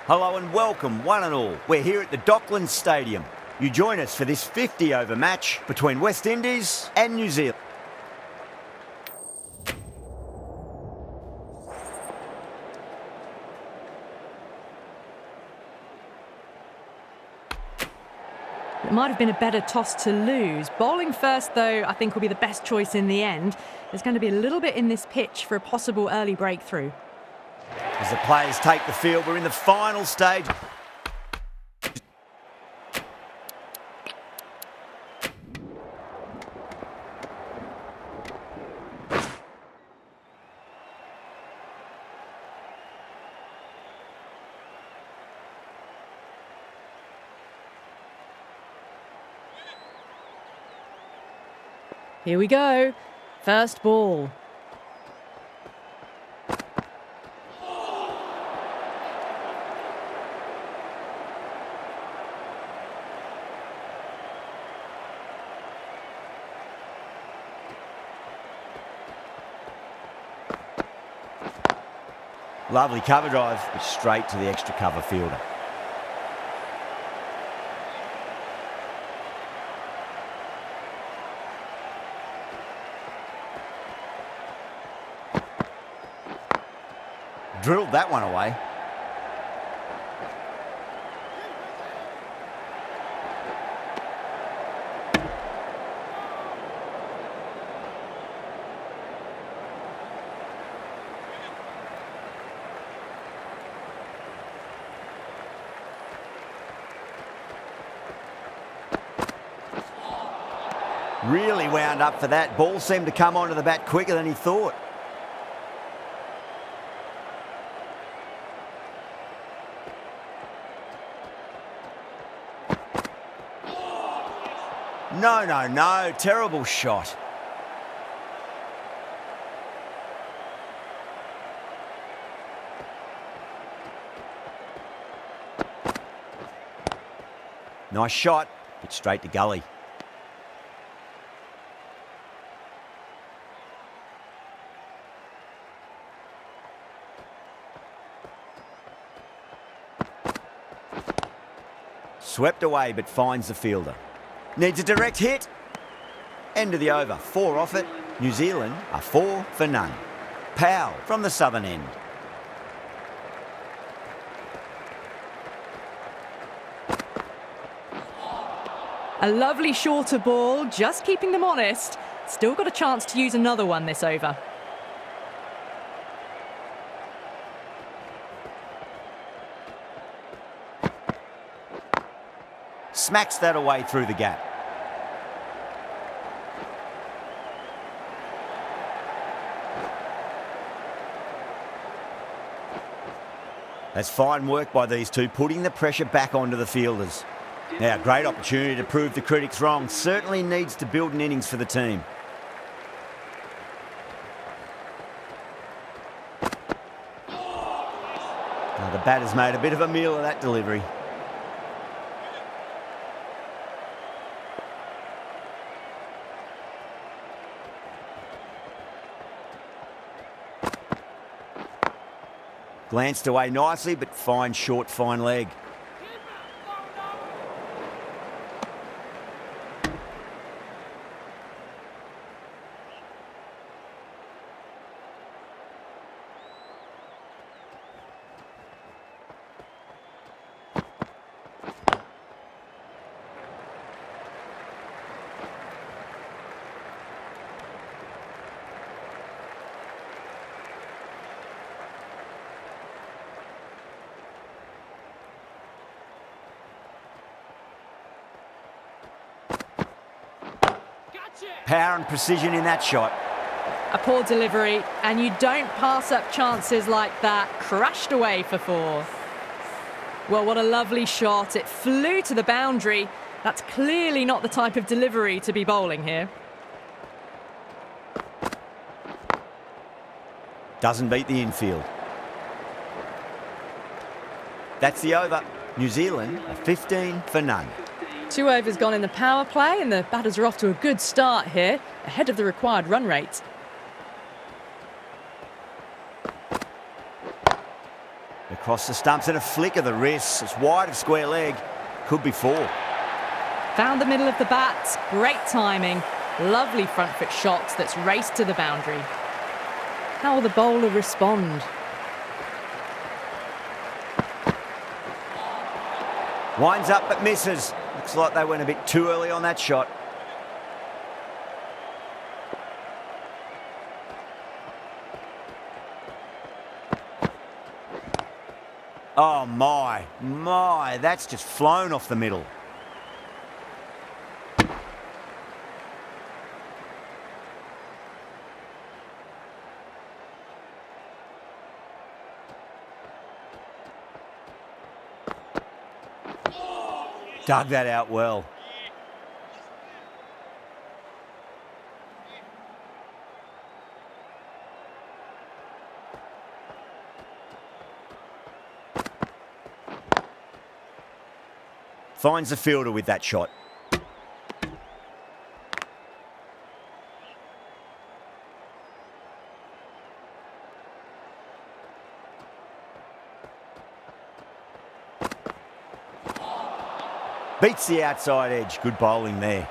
Hello and welcome, one and all. We're here at the Docklands Stadium. You join us for this 50-over match between West Indies and New Zealand. It might have been a better toss to lose. Bowling first, though, I think will be the best choice in the end. There's going to be a little bit in this pitch for a possible early breakthrough. As the players take the field, we're in the final stage. Here we go. First ball. Lovely cover drive, but straight to the extra cover fielder. Drilled that one away. Really wound up for that. Ball seemed to come onto the bat quicker than he thought. No. Terrible shot. Nice shot, but straight to gully. Swept away, but finds the fielder. Needs a direct hit. End of the over. 4 off it. New Zealand are 4 for none. Powell from the southern end. A lovely shorter ball, just keeping them honest. Still got a chance to use another one this over. Smacks that away through the gap. That's fine work by these two, putting the pressure back onto the fielders. Now, great opportunity to prove the critics wrong. Certainly needs to build an innings for the team. Now, the batter's made a bit of a meal of that delivery. Glanced away nicely, but fine short, fine leg. Power and precision in that shot. A poor delivery, and you don't pass up chances like that. Crashed away for 4. Well, what a lovely shot. It flew to the boundary. That's clearly not the type of delivery to be bowling here. Doesn't beat the infield. That's the over. New Zealand are 15 for none. 2 overs gone in the power play, and the batters are off to a good start here, ahead of the required run rate. Across the stumps and a flick of the wrists. It's wide of square leg. Could be 4. Found the middle of the bat. Great timing. Lovely front foot shot that's raced to the boundary. How will the bowler respond? Winds up but misses. Looks like they went a bit too early on that shot. Oh my, that's just flown off the middle. Dug that out well. Finds the fielder with that shot. Beats the outside edge. Good bowling there.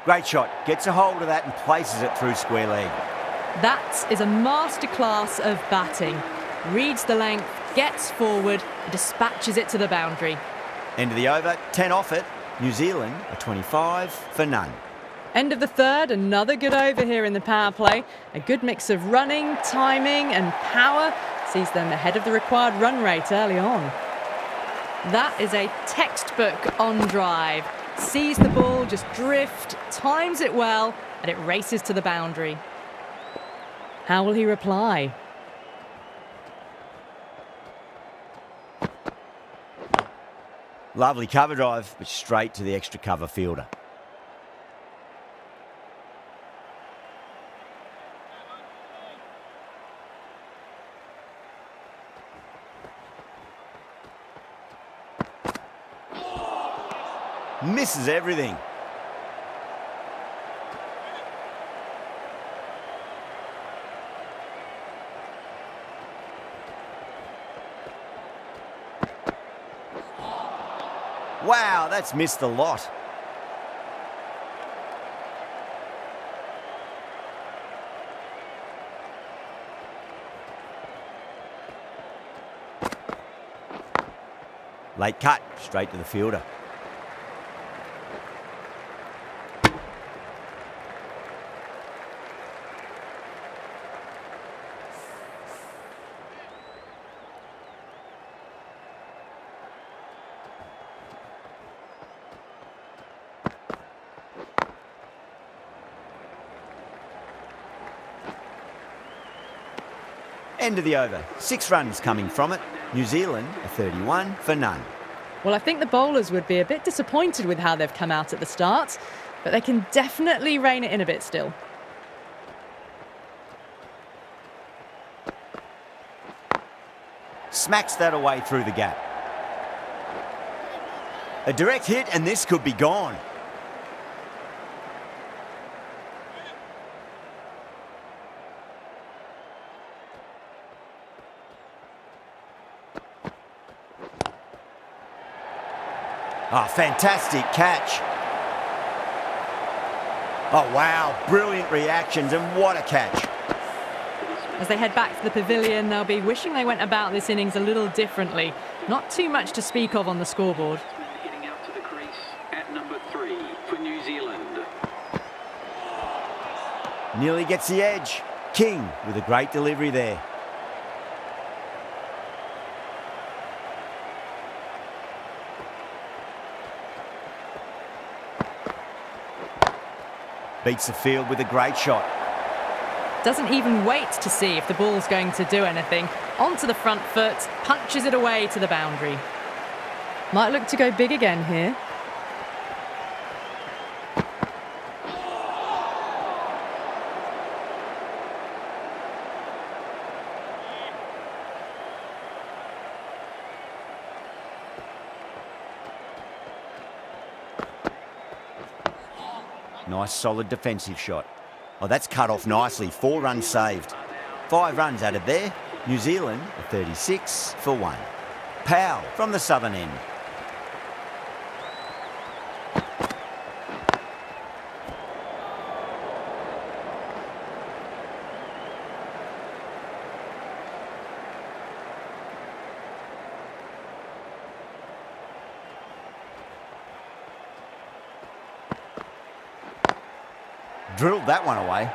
Great shot. Gets a hold of that and places it through square leg. That is a masterclass of batting. Reads the length, gets forward, and dispatches it to the boundary. End of the over, 10 off it. New Zealand are 25 for none. End of the third, another good over here in the power play. A good mix of running, timing and power sees them ahead of the required run rate early on. That is a textbook on drive. Sees the ball just drift, times it well, and it races to the boundary. How will he reply? Lovely cover drive, but straight to the extra cover fielder. Misses everything. Wow, that's missed a lot. Late cut, straight to the fielder. End of the over. 6 runs coming from it. New Zealand are 31 for none. Well, I think the bowlers would be a bit disappointed with how they've come out at the start, but they can definitely rein it in a bit still. Smacks that away through the gap. A direct hit and this could be gone. Oh, fantastic catch. Oh, wow. Brilliant reactions and what a catch. As they head back to the pavilion, they'll be wishing they went about this innings a little differently. Not too much to speak of on the scoreboard. Hitting out to the crease at number 3 for New Zealand. Nearly gets the edge. King with a great delivery there. Beats the field with a great shot. Doesn't even wait to see if the ball's going to do anything. Onto the front foot, punches it away to the boundary. Might look to go big again here. Nice solid defensive shot. Oh, that's cut off nicely. 4 runs saved. 5 runs added there. New Zealand are 36 for 1. Powell from the southern end. Drilled that one away.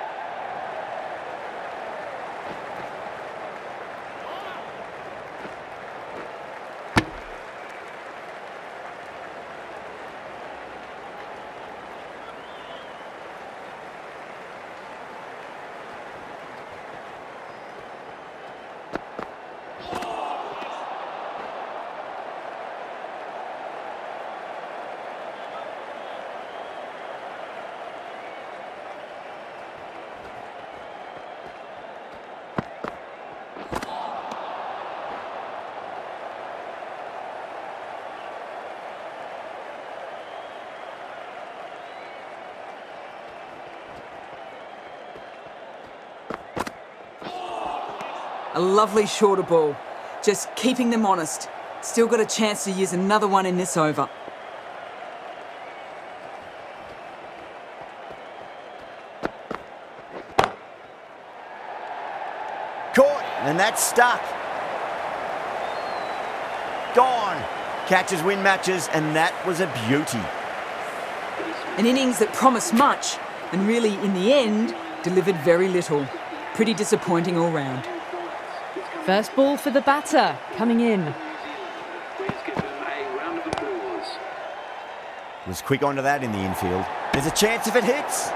A lovely shorter ball. Just keeping them honest. Still got a chance to use another one in this over. Caught, and that's stuck. Gone. Catches win matches, and that was a beauty. An innings that promised much, and really, in the end, delivered very little. Pretty disappointing all round. First ball for the batter, coming in. Please give them a round of applause. Was quick onto that in the infield. There's a chance if it hits.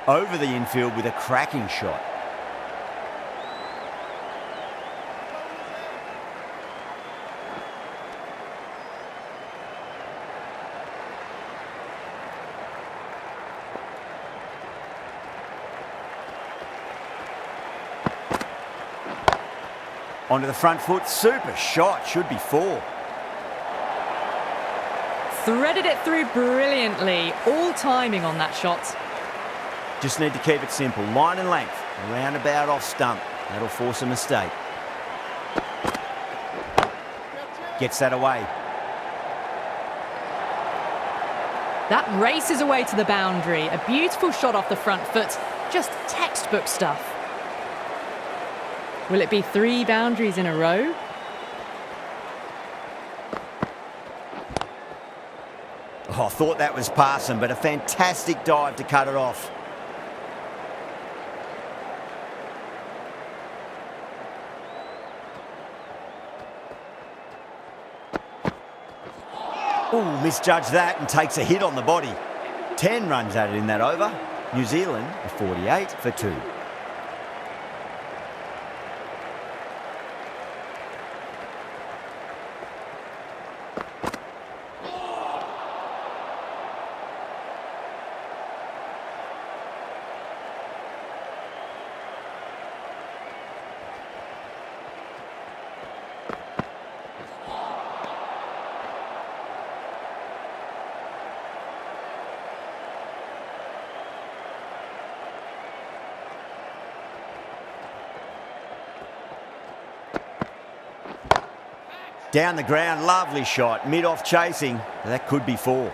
Over the infield with a cracking shot. Onto the front foot, super shot, should be 4. Threaded it through brilliantly, all timing on that shot. Just need to keep it simple, line and length, roundabout off stump. That'll force a mistake. Gets that away. That races away to the boundary. A beautiful shot off the front foot, just textbook stuff. Will it be 3 boundaries in a row? Oh, I thought that was passing, but a fantastic dive to cut it off. Ooh, misjudged that and takes a hit on the body. 10 runs added in that over. New Zealand are 48 for 2. Down the ground, lovely shot, mid-off chasing. That could be 4.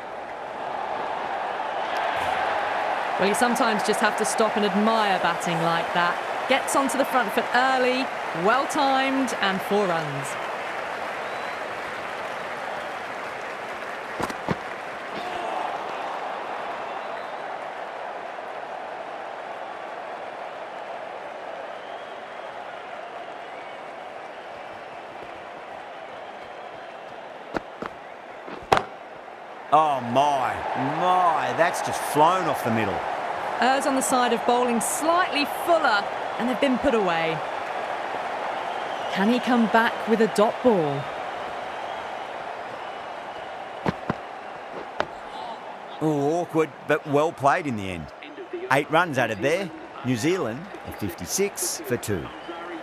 Well, you sometimes just have to stop and admire batting like that. Gets onto the front foot early, well-timed, and 4 runs. Oh my, that's just flown off the middle. Errs on the side of bowling slightly fuller, and they've been put away. Can he come back with a dot ball? Oh, awkward, but well played in the end. 8 runs added there. New Zealand are 56 for 2.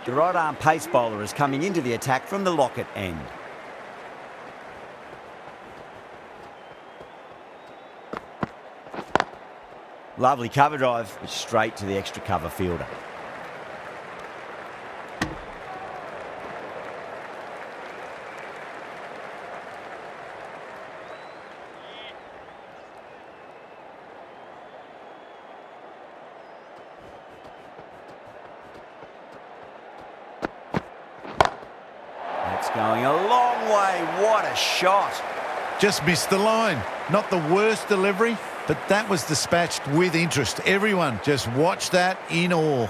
The right arm pace bowler is coming into the attack from the Lockett end. Lovely cover drive, but straight to the extra cover fielder. That's going a long way. What a shot. Just missed the line. Not the worst delivery, but that was dispatched with interest. Everyone just watched that in awe.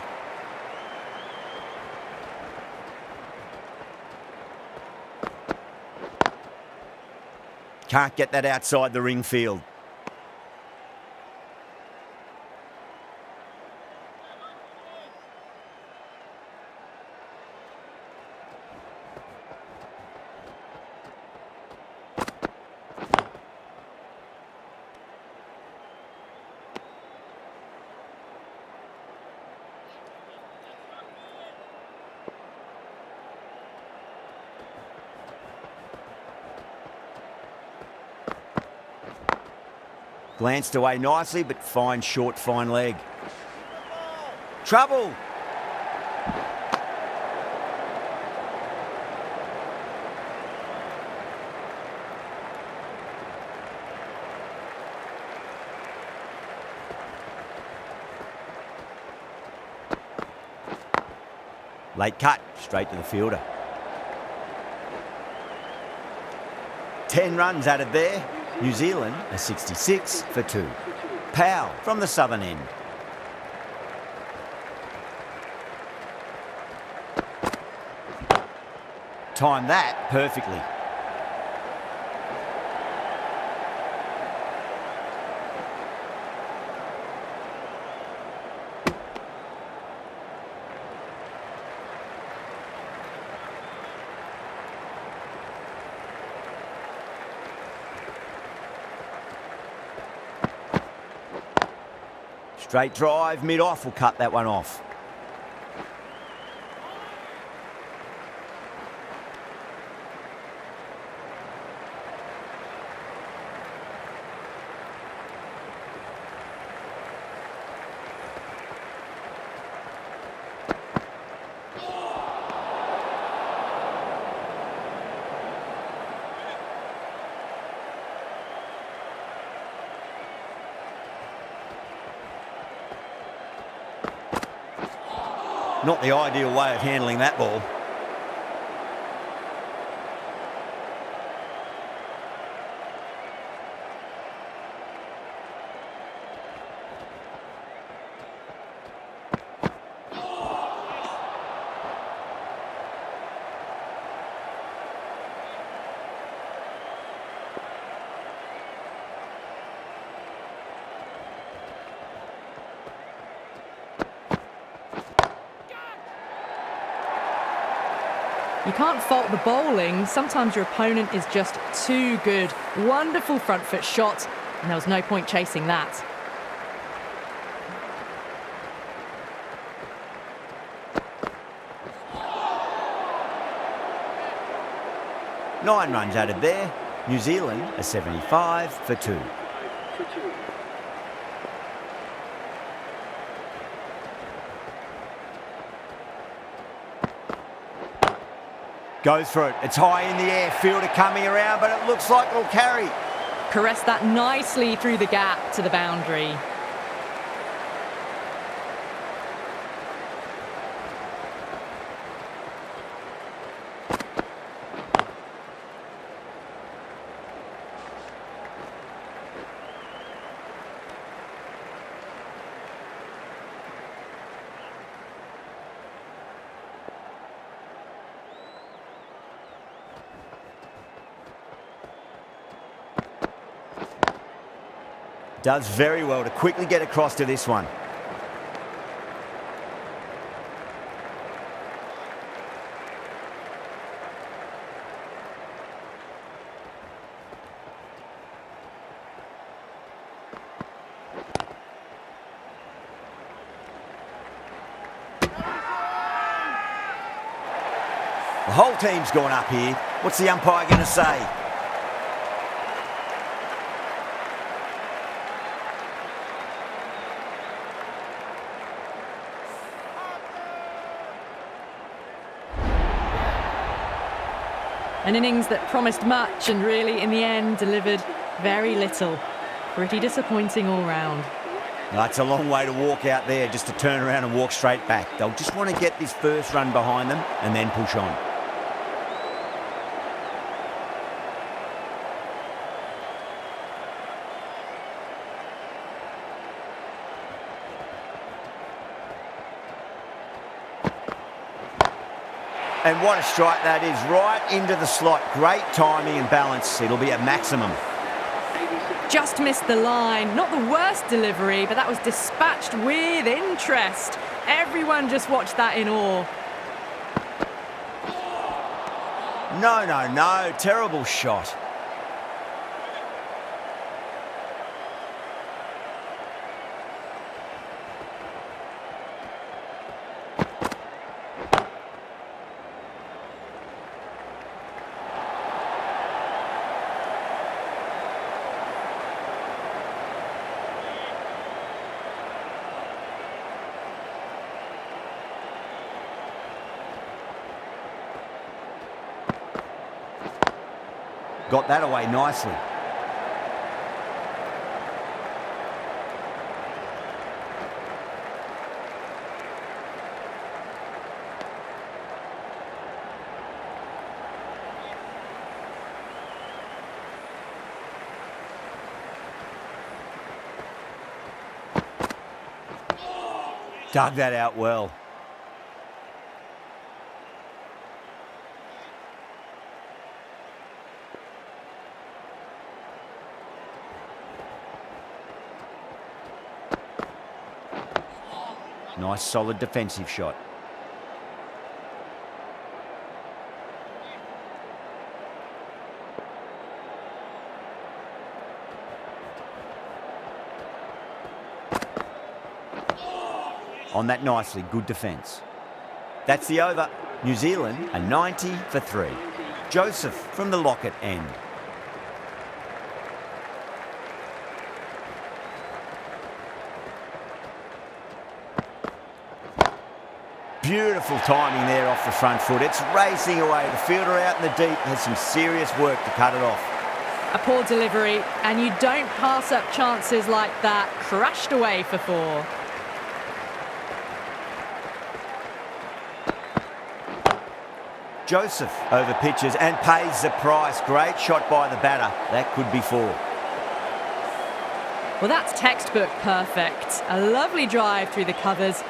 Can't get that outside the ring field. Glanced away nicely, but fine short, fine leg. Trouble! Late cut, straight to the fielder. 10 runs added there. New Zealand are 66 for 2. Powell from the southern end. Timed that perfectly. Straight drive, mid-off will cut that one off. Not the ideal way of handling that ball. You can't fault the bowling. Sometimes your opponent is just too good. Wonderful front foot shot, and there was no point chasing that. Nine runs added there. New Zealand are 75 for 2. Goes for it. It's high in the air. Fielder coming around, but it looks like it'll carry. Caressed that nicely through the gap to the boundary. Does very well to quickly get across to this one. The whole team's gone up here. What's the umpire going to say? An innings that promised much and really, in the end, delivered very little. Pretty disappointing all round. That's a long way to walk out there just to turn around and walk straight back. They'll just want to get this first run behind them and then push on. And what a strike that is, right into the slot. Great timing and balance. It'll be at maximum. Just missed the line. Not the worst delivery, but that was dispatched with interest. Everyone just watched that in awe. No. Terrible shot. Got that away nicely. Dug that out well. Nice solid defensive shot. On that nicely, good defence. That's the over. New Zealand a 90 for 3. Joseph from the Lockett end. Beautiful timing there off the front foot. It's racing away. The fielder out in the deep has some serious work to cut it off. A poor delivery, and you don't pass up chances like that. Crashed away for 4. Joseph over pitches and pays the price. Great shot by the batter. That could be 4. Well, that's textbook perfect. A lovely drive through the covers.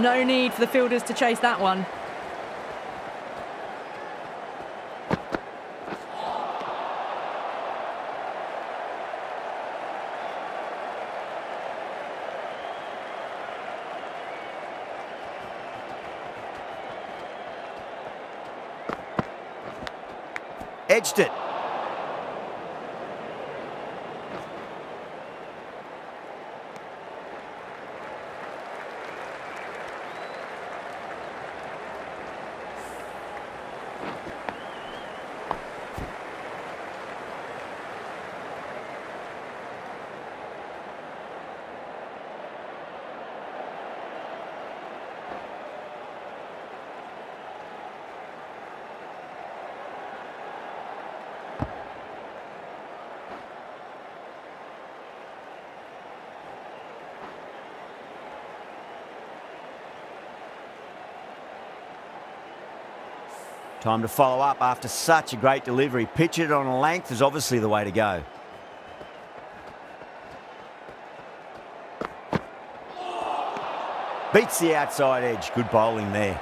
No need for the fielders to chase that one. Edged it. Time to follow up after such a great delivery. Pitch it on a length is obviously the way to go. Beats the outside edge. Good bowling there.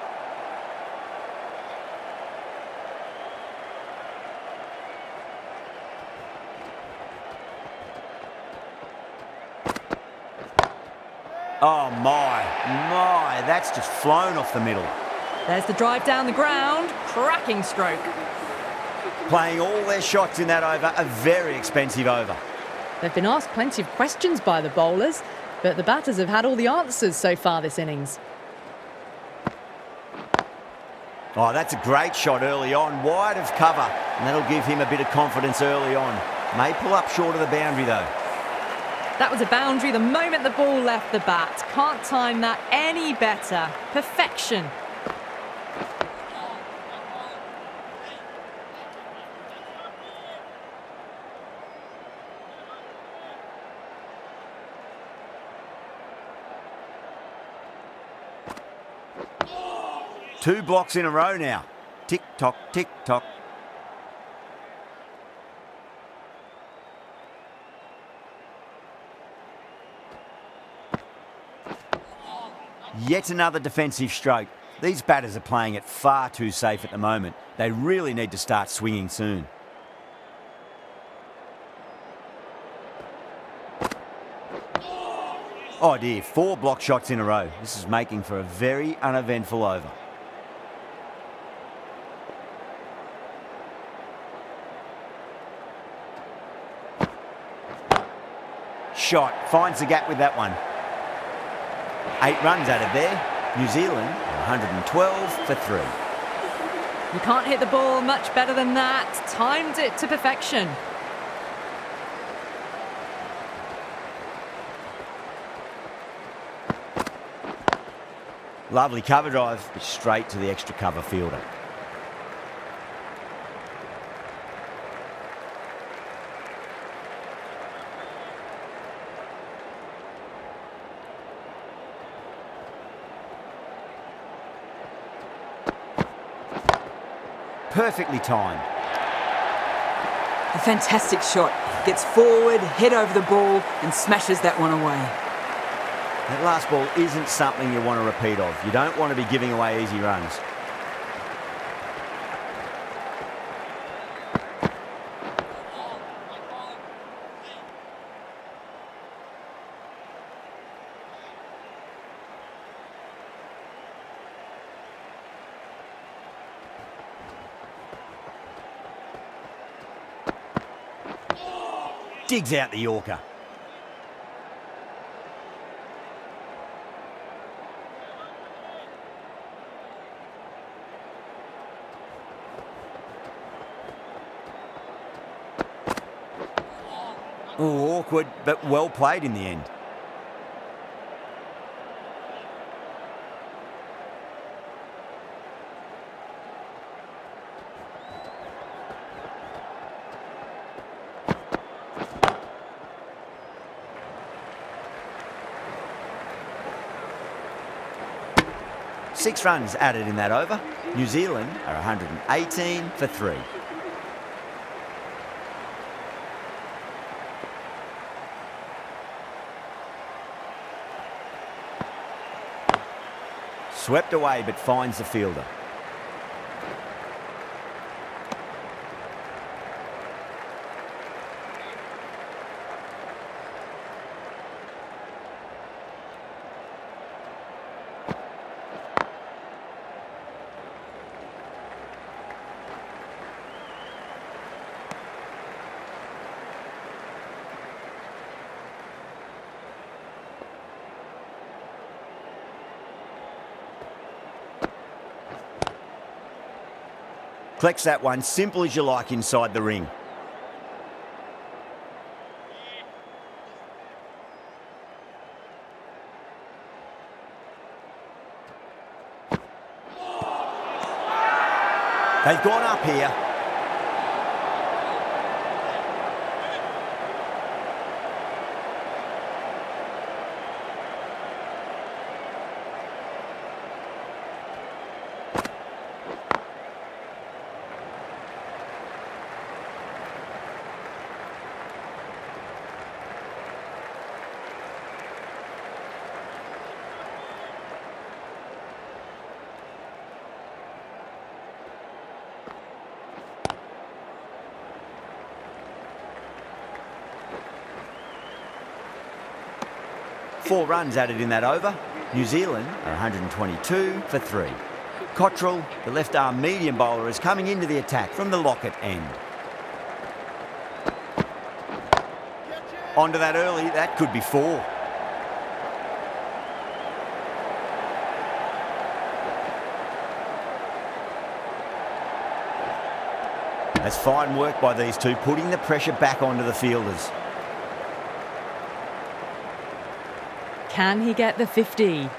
Oh my, that's just flown off the middle. There's the drive down the ground. Cracking stroke. Playing all their shots in that over, a very expensive over. They've been asked plenty of questions by the bowlers, but the batters have had all the answers so far this innings. Oh, that's a great shot early on, wide of cover, and that'll give him a bit of confidence early on. May pull up short of the boundary though. That was a boundary the moment the ball left the bat. Can't time that any better. Perfection. Two blocks in a row now. Tick tock, tick tock. Yet another defensive stroke. These batters are playing it far too safe at the moment. They really need to start swinging soon. Oh dear, 4 block shots in a row. This is making for a very uneventful over. Shot, finds the gap with that one. 8 runs added there. New Zealand 112 for 3. You can't hit the ball much better than that. Timed it to perfection. Lovely cover drive, but straight to the extra cover fielder. Perfectly timed. A fantastic shot. Gets forward, head over the ball, and smashes that one away. That last ball isn't something you want to repeat of. You don't want to be giving away easy runs. Digs out the Yorker. Oh, awkward, but well played in the end. Six runs added in that over. New Zealand are 118 for 3. Swept away but finds the fielder. Collects that one, simple as you like inside the ring. They've gone up here. Four runs added in that over. New Zealand are 122 for 3. Cottrell, the left-arm medium bowler, is coming into the attack from the Lockett end. Onto that early, that could be 4. That's fine work by these two, putting the pressure back onto the fielders. Can he get the 50?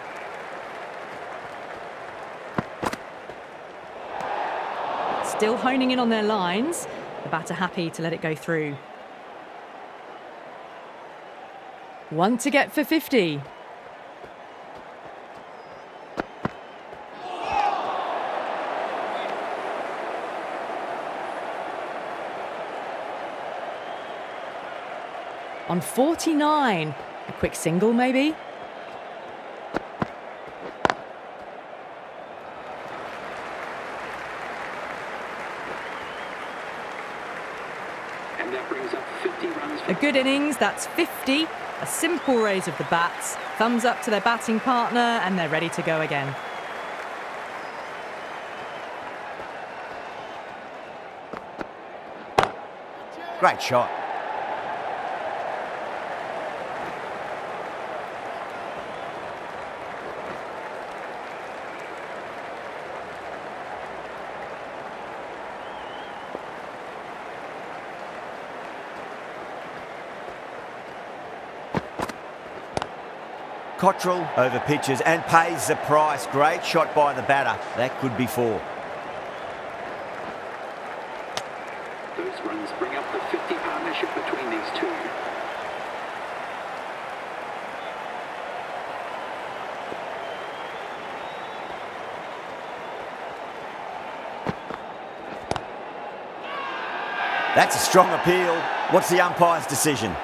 Still honing in on their lines. The batter happy to let it go through. One to get for 50. On 49. A quick single, maybe? And that brings up 50 runs. A good innings, that's 50. A simple raise of the bats. Thumbs up to their batting partner, and they're ready to go again. Great shot. Cottrell over pitches and pays the price. Great shot by the batter. That could be 4. Those runs bring up the 50 partnership between these two. That's a strong appeal. What's the umpire's decision?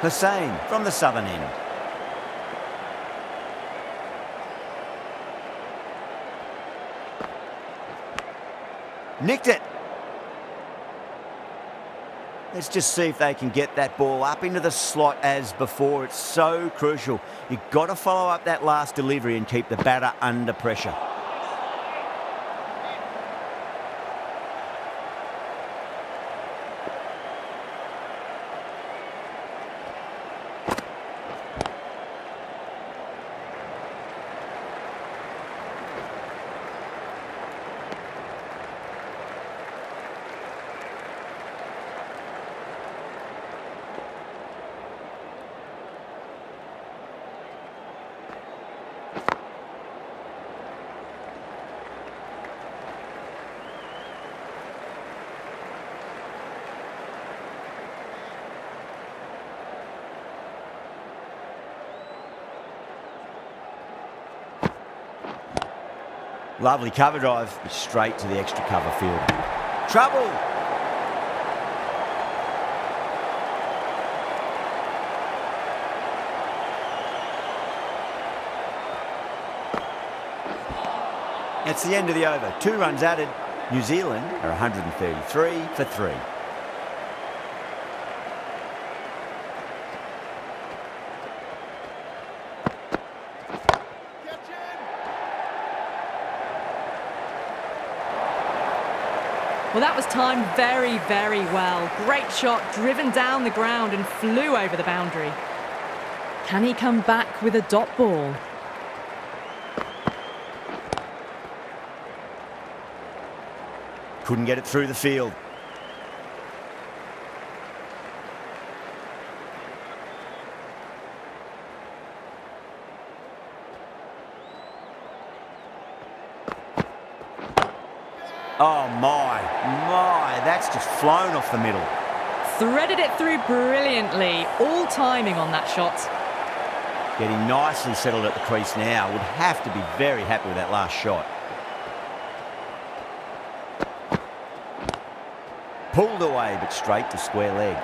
Hussain from the southern end. Nicked it. Let's just see if they can get that ball up into the slot as before. It's so crucial. You've got to follow up that last delivery and keep the batter under pressure. Lovely cover drive, straight to the extra cover fielder. Trouble! It's the end of the over. 2 runs added. New Zealand are 133 for 3. Well, that was timed very, very well. Great shot, driven down the ground and flew over the boundary. Can he come back with a dot ball? Couldn't get it through the field. Oh my, that's just flown off the middle. Threaded it through brilliantly. All timing on that shot. Getting nicely settled at the crease now. Would have to be very happy with that last shot. Pulled away, but straight to square leg.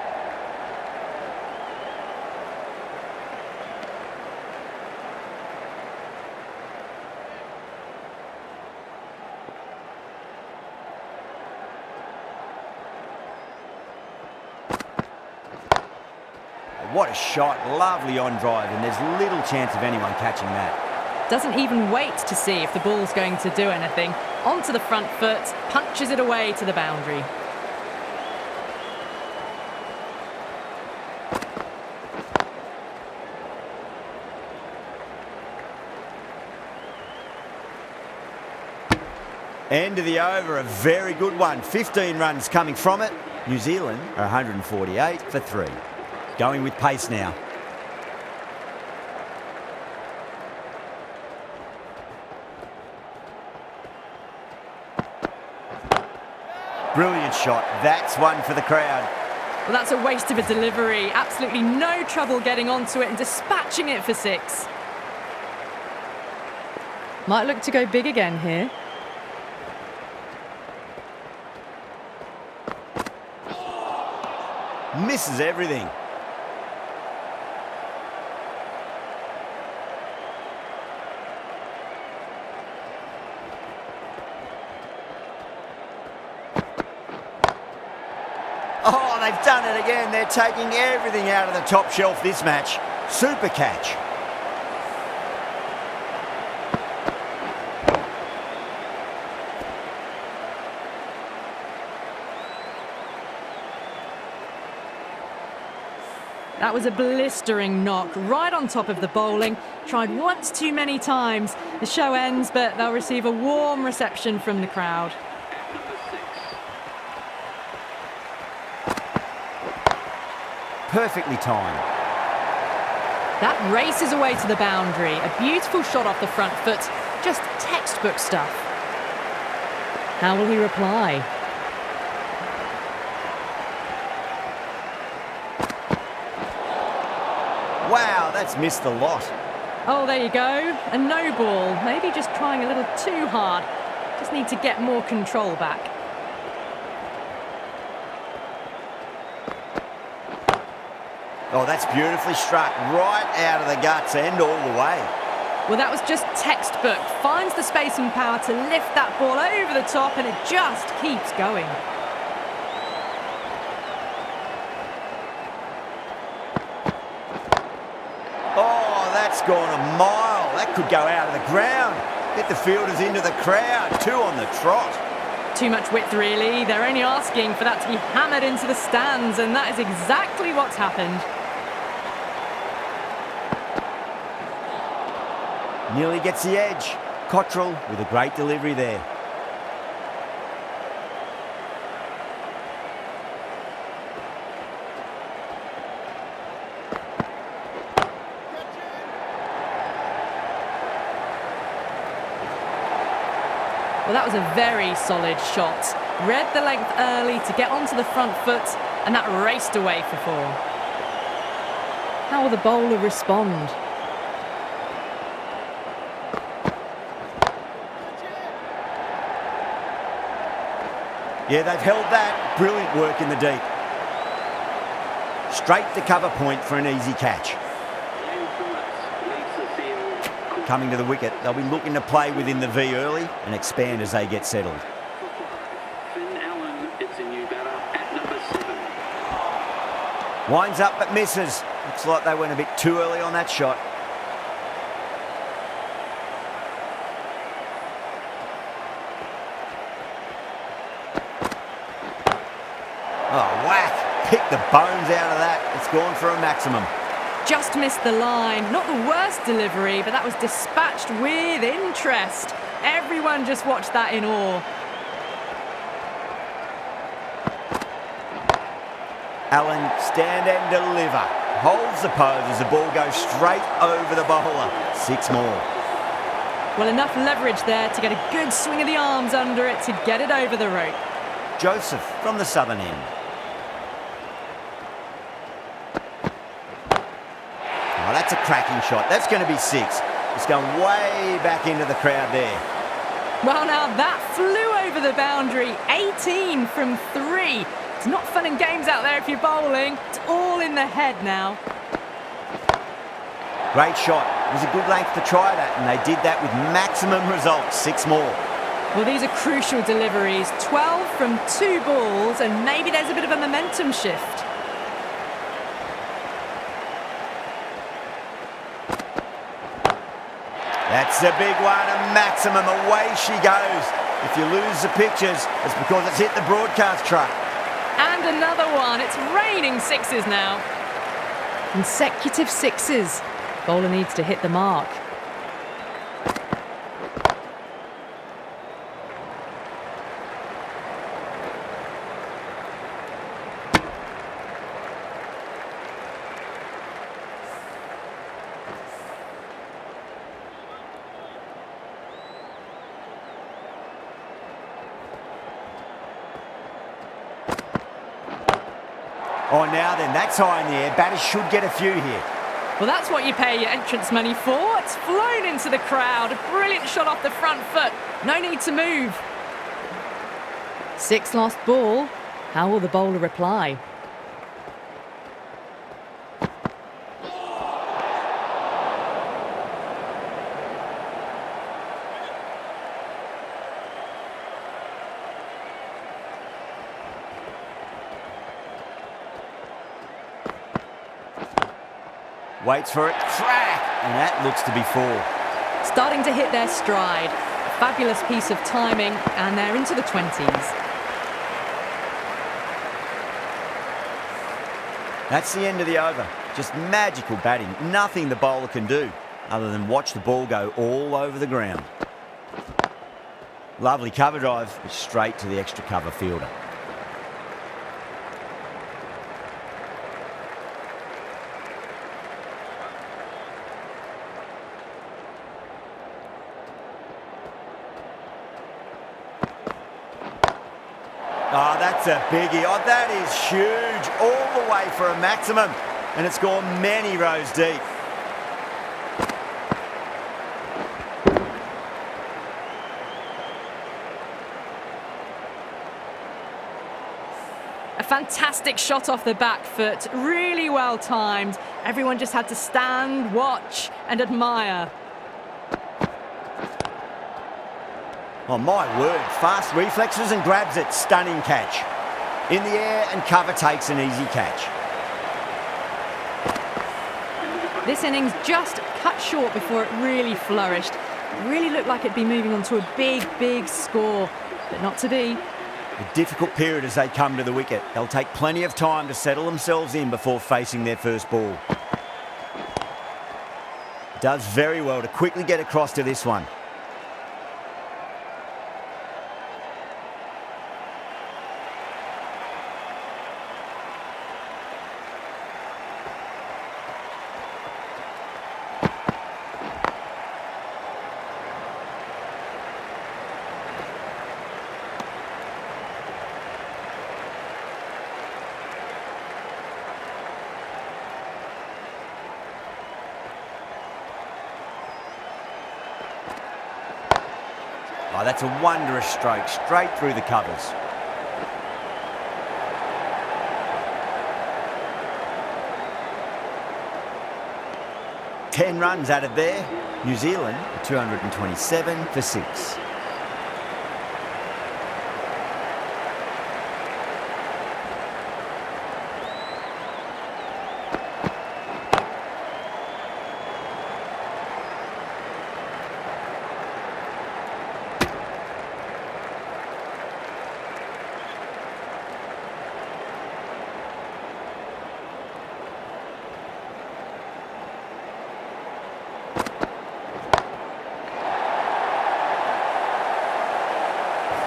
What a shot, lovely on drive, and there's little chance of anyone catching that. Doesn't even wait to see if the ball's going to do anything. Onto the front foot, punches it away to the boundary. End of the over, a very good one. 15 runs coming from it. New Zealand are 148 for 3. Going with pace now. Brilliant shot. That's one for the crowd. Well, that's a waste of a delivery. Absolutely no trouble getting onto it and dispatching it for 6. Might look to go big again here. Misses everything. Oh, they've done it again. They're taking everything out of the top shelf this match. Super catch. That was a blistering knock right on top of the bowling. Tried once too many times. The show ends, but they'll receive a warm reception from the crowd. Perfectly timed. That races away to the boundary. A beautiful shot off the front foot. Just textbook stuff. How will he reply? Wow, that's missed a lot. Oh, there you go. A no ball. Maybe just trying a little too hard. Just need to get more control back. Oh, that's beautifully struck. Right out of the guts and all the way. Well, that was just textbook. Finds the space and power to lift that ball over the top, and it just keeps going. Oh, that's gone a mile. That could go out of the ground. Get the fielders into the crowd. 2 on the trot. Too much width, really. They're only asking for that to be hammered into the stands, and that is exactly what's happened. Nearly gets the edge. Cottrell with a great delivery there. Well, that was a very solid shot. Read the length early to get onto the front foot, and that raced away for 4. How will the bowler respond? Yeah, they've held that. Brilliant work in the deep. Straight to cover point for an easy catch. Coming to the wicket, they'll be looking to play within the V early and expand as they get settled. Winds up but misses. Looks like they went a bit too early on that shot. Oh, whack! Pick the bones out of that. It's gone for a maximum. Just missed the line. Not the worst delivery, but that was dispatched with interest. Everyone just watched that in awe. Allen, stand and deliver. Holds the pose as the ball goes straight over the bowler. 6 more. Well, enough leverage there to get a good swing of the arms under it to get it over the rope. Joseph from the southern end. Oh, that's a cracking shot. That's going to be 6. It's going way back into the crowd there. Well, now that flew over the boundary. 18 from 3. It's not fun and games out there if you're bowling. It's all in the head now. Great shot. It was a good length to try that, and they did that with maximum results. 6 more. Well, these are crucial deliveries. 12 from 2 balls, and maybe there's a bit of a momentum shift. That's a big one, a maximum. Away she goes. If you lose the pictures, it's because it's hit the broadcast truck. And another one. It's raining 6s now. Consecutive 6s. Bowler needs to hit the mark. Oh, now then, that's high in the air. Batters should get a few here. Well, that's what you pay your entrance money for. It's flown into the crowd. A brilliant shot off the front foot. No need to move. 6 lost ball. How will the bowler reply? Waits for it, crack, and that looks to be 4. Starting to hit their stride. A fabulous piece of timing, and they're into the 20s. That's the end of the over. Just magical batting. Nothing the bowler can do other than watch the ball go all over the ground. Lovely cover drive, but straight to the extra cover fielder. Oh, that's a biggie. Oh, that is huge. All the way for a maximum. And it's gone many rows deep. A fantastic shot off the back foot. Really well timed. Everyone just had to stand, watch and admire. Oh, my word. Fast reflexes and grabs it. Stunning catch. In the air and cover takes an easy catch. This innings just cut short before it really flourished. It really looked like it'd be moving on to a big, big score, but not to be. A difficult period as they come to the wicket. They'll take plenty of time to settle themselves in before facing their first ball. Does very well to quickly get across to this one. Oh, that's a wondrous stroke, straight through the covers. Ten runs added there. New Zealand, 227 for 6.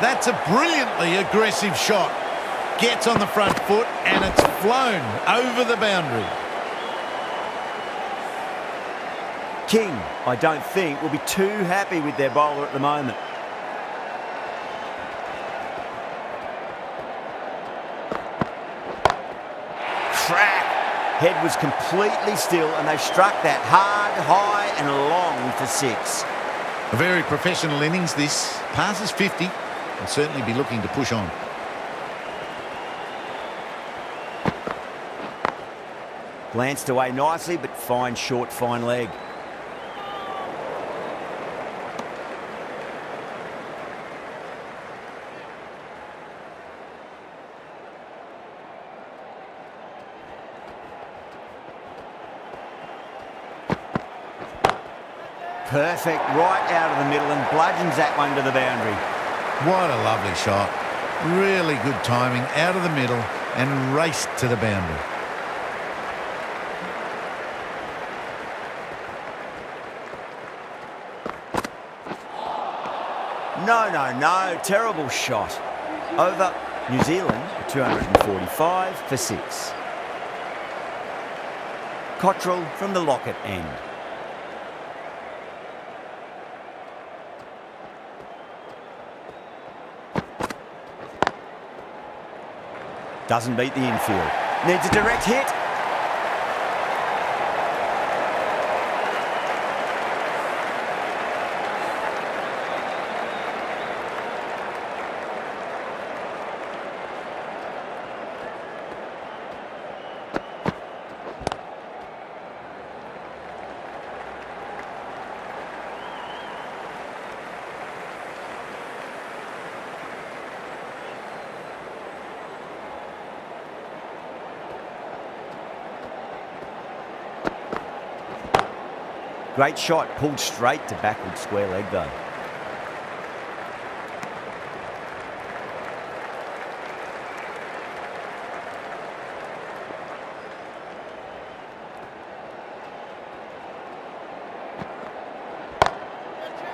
That's a brilliantly aggressive shot. Gets on the front foot and it's flown over the boundary. King, I don't think, will be too happy with their bowler at the moment. Crack! Head was completely still and they struck that hard, high and long for 6. A very professional innings this. Passes 50. Will certainly be looking to push on. Glanced away nicely, but fine short, fine leg. Perfect, right out of the middle and bludgeons that one to the boundary. What a lovely shot. Really good timing out of the middle and raced to the boundary. No. Terrible shot. Over. New Zealand, 245 for 6. Cottrell from the Lockett end. Doesn't beat the infield. Needs a direct hit. Great shot, pulled straight to backward square leg though.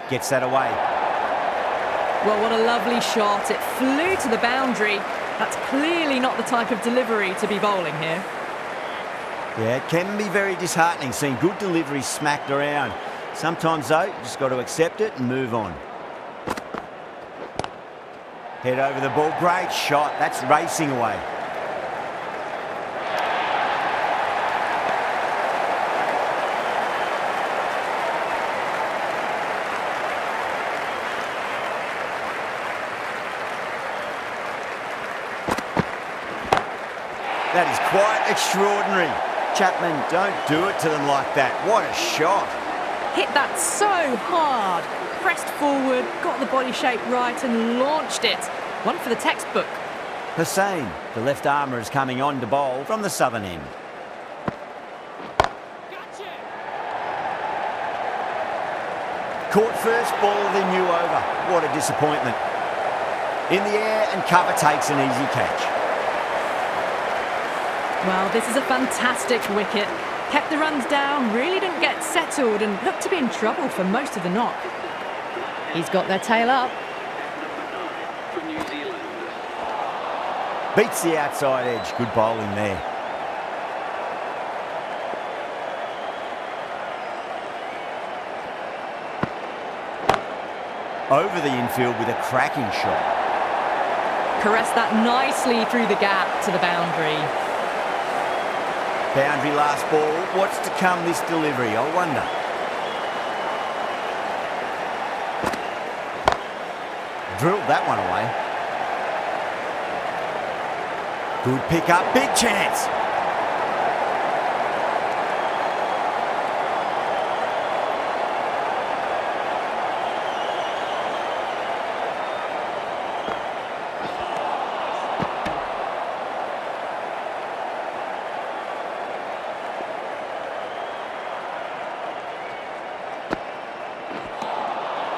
Gets that away. Well, what a lovely shot. It flew to the boundary. That's clearly not the type of delivery to be bowling here. Yeah, it can be very disheartening seeing good deliveries smacked around. Sometimes though, you just got to accept it and move on. Head over the ball, great shot. That's racing away. That is quite extraordinary. Chapman, don't do it to them like that. What a shot. Hit that so hard. Pressed forward, got the body shape right and launched it. One for the textbook. Hussain, the left armour, is coming on to bowl from the southern end. Caught first ball of the new over. What a disappointment. In the air and cover takes an easy catch. Well, this is a fantastic wicket. Kept the runs down, really didn't get settled and looked to be in trouble for most of the knock. He's got their tail up. For New Zealand. Beats the outside edge. Good bowling there. Over the infield with a cracking shot. Caressed that nicely through the gap to the boundary. Boundary last ball. What's to come this delivery, I wonder. Drilled that one away. Good pick up, big chance.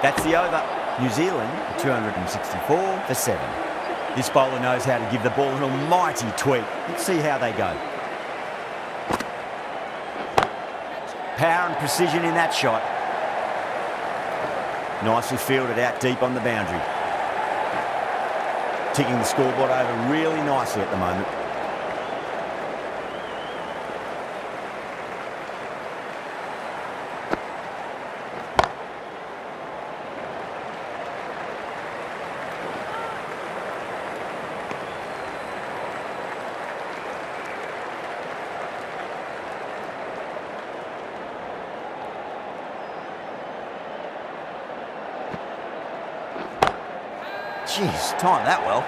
That's the over. New Zealand, 264 for 7. This bowler knows how to give the ball an almighty tweak. Let's see how they go. Power and precision in that shot. Nicely fielded out deep on the boundary. Ticking the scoreboard over really nicely at the moment. Jeez, timed that well.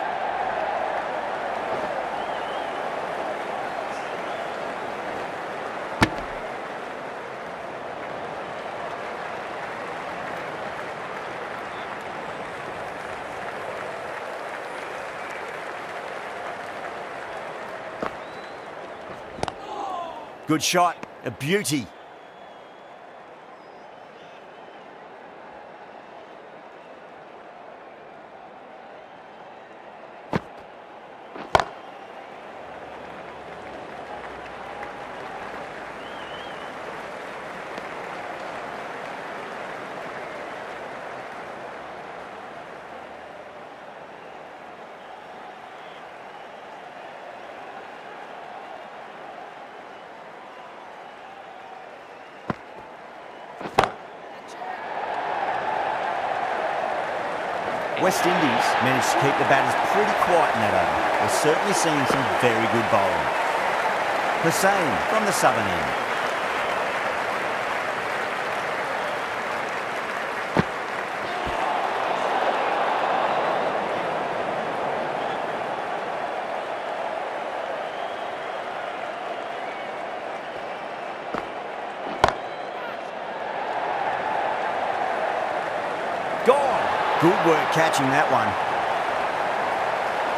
Good shot, a beauty. West Indies managed to keep the batters pretty quiet in that over. We're certainly seeing some very good bowling. Hussein from the southern end. Gone. Good work catching that one.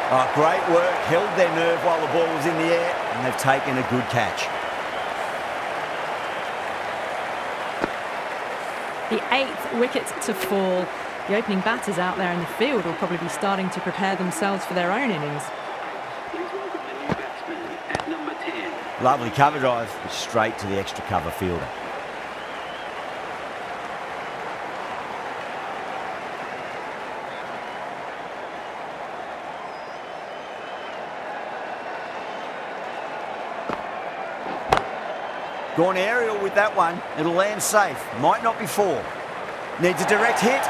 Oh, great work. Held their nerve while the ball was in the air, and they've taken a good catch. The 8th wicket to fall. The opening batters out there in the field will probably be starting to prepare themselves for their own innings. Please welcome the new batsman at number 10. Lovely cover drive, straight to the extra cover fielder. Gone aerial with that one. It'll land safe. Might not be 4. Needs a direct hit.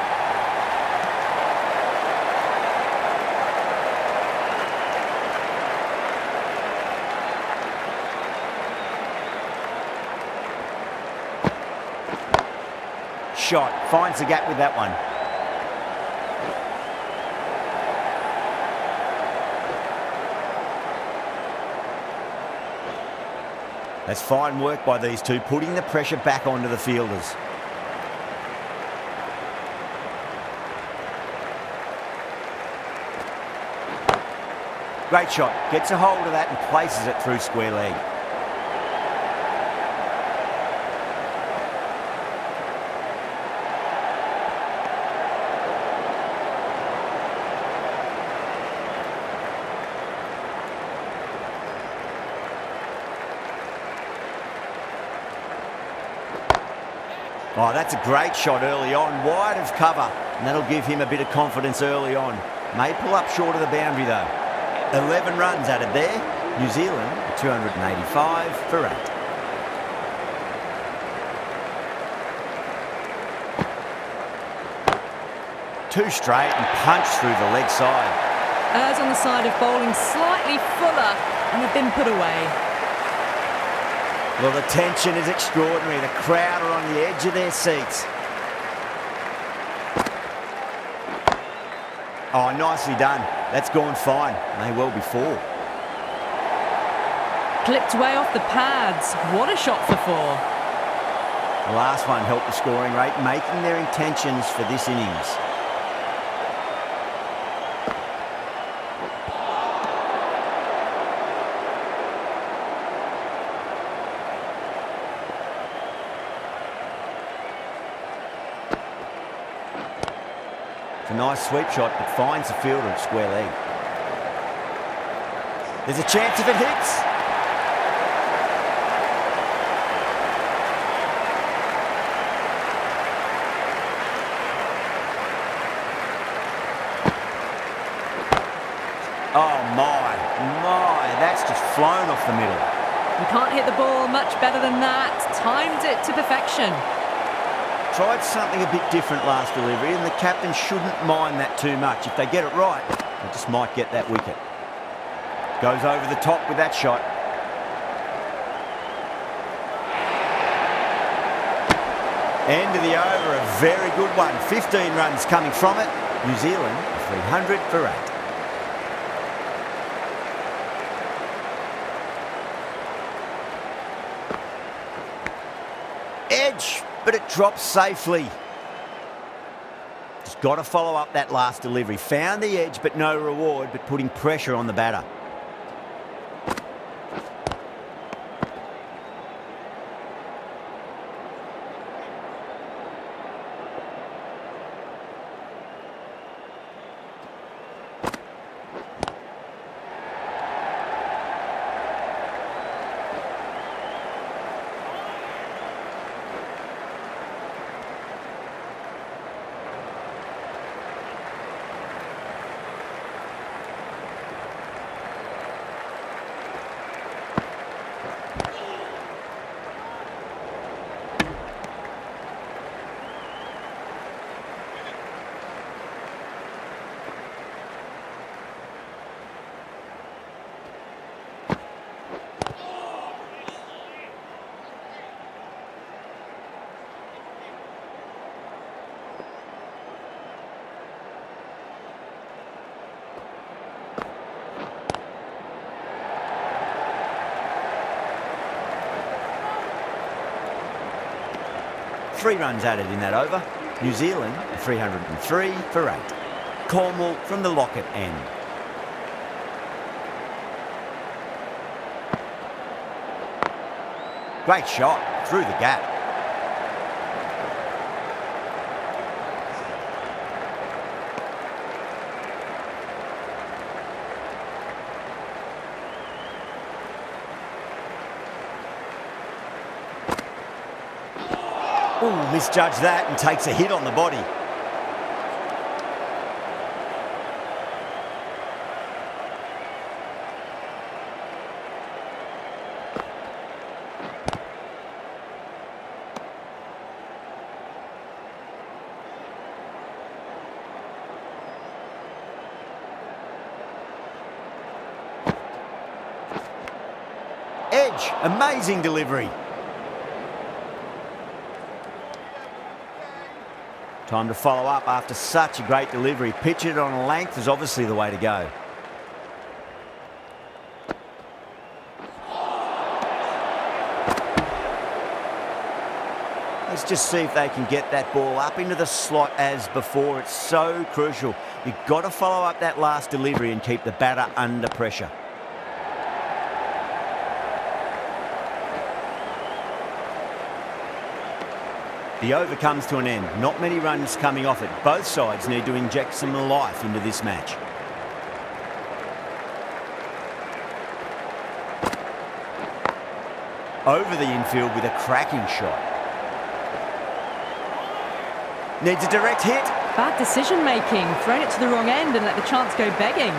Shot. Finds the gap with that one. That's fine work by these two, putting the pressure back onto the fielders. Great shot. Gets a hold of that and places it through square leg. Oh, that's a great shot early on, wide of cover, and that'll give him a bit of confidence early on. May pull up short of the boundary though. 11 runs added there. New Zealand 285 for 8. Two straight and punch through the leg side. Errs on the side of bowling slightly fuller, and they've been put away. Well, the tension is extraordinary. The crowd are on the edge of their seats. Oh, nicely done. That's gone fine. May well be 4. Clipped way off the pads. What a shot for 4. The last one helped the scoring rate, making their intentions for this innings. It's a nice sweep shot, but finds the fielder at square leg. There's a chance if it hits. Oh my, that's just flown off the middle. You can't hit the ball much better than that. Timed it to perfection. Tried something a bit different last delivery, and the captain shouldn't mind that too much. If they get it right, they just might get that wicket. Goes over the top with that shot. End of the over, a very good one. 15 runs coming from it. New Zealand 300 for 8. Edge, but it drops safely. Just got to follow up that last delivery. Found the edge, but no reward, but putting pressure on the batter. 3 runs added in that over. New Zealand 303 for 8. Cornwall from the Lockett end. Great shot through the gap. Ooh, misjudged that and takes a hit on the body. Edge, amazing delivery. Time to follow up after such a great delivery. Pitch it on a length is obviously the way to go. Let's just see if they can get that ball up into the slot as before. It's so crucial. You've got to follow up that last delivery and keep the batter under pressure. The over comes to an end. Not many runs coming off it. Both sides need to inject some life into this match. Over the infield with a cracking shot. Needs a direct hit. Bad decision making. Thrown it to the wrong end and let the chance go begging.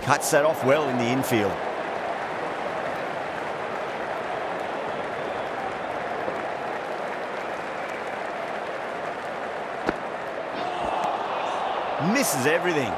Cuts that off well in the infield. Misses everything.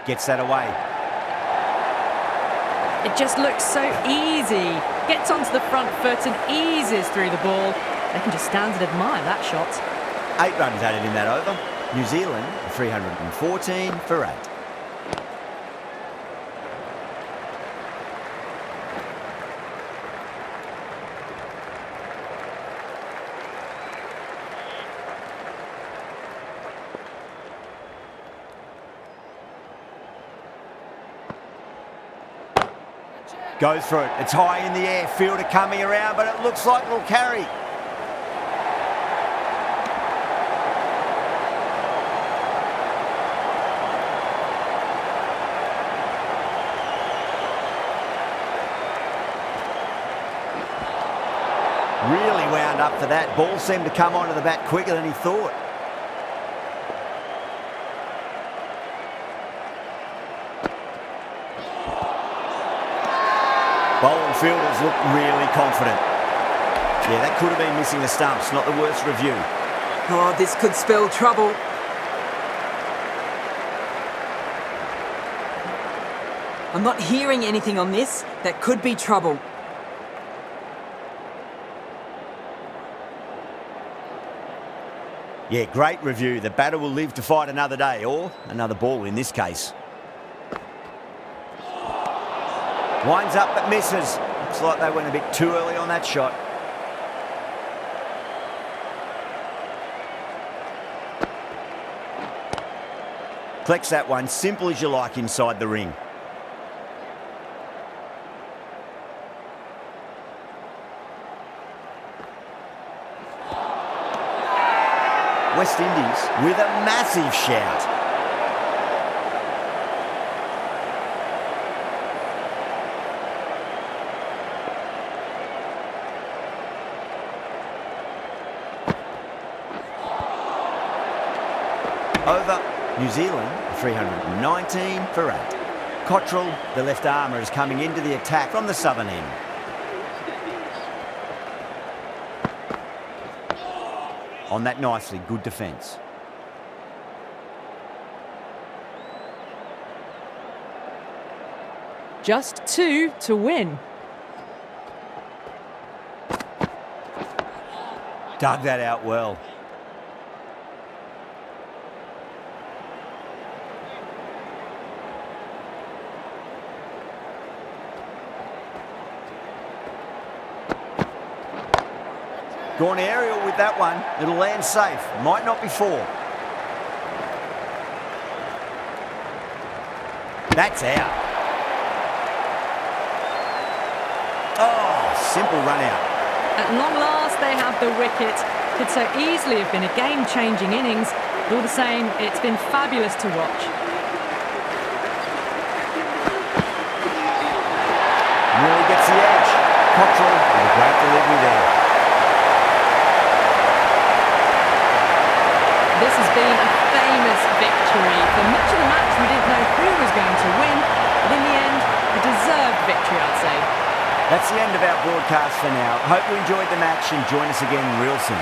Gets that away. It just looks so easy. Gets onto the front foot and eases through the ball. They can just stand and admire that shot. 8 runs added in that over. New Zealand 314 for 8. Goes for it. It's high in the air. Fielder coming around, but it looks like it'll carry. Really wound up for that. Ball seemed to come onto the bat quicker than he thought. Bowling fielders look really confident. Yeah, that could have been missing the stumps. Not the worst review. Oh, this could spell trouble. I'm not hearing anything on this. That could be trouble. Yeah, great review. The batter will live to fight another day, or another ball in this case. Winds up but misses. Looks like they went a bit too early on that shot. Collects that one, simple as you like inside the ring. West Indies with a massive shout. Over New Zealand, 319 for 8. Cottrell, the left armour, is coming into the attack from the southern end. On that nicely, good defence. Just 2 to win. Dug that out well. Gone aerial with that one. It'll land safe. Might not be 4. That's out. Oh, simple run out. At long last, they have the wicket. Could so easily have been a game-changing innings. But all the same, it's been fabulous to watch. Nearly gets the edge. Cottrell with a great delivery there. This has been a famous victory. For much of the match, we didn't know who was going to win. But in the end, a deserved victory, I'd say. That's the end of our broadcast for now. Hope you enjoyed the match and join us again real soon.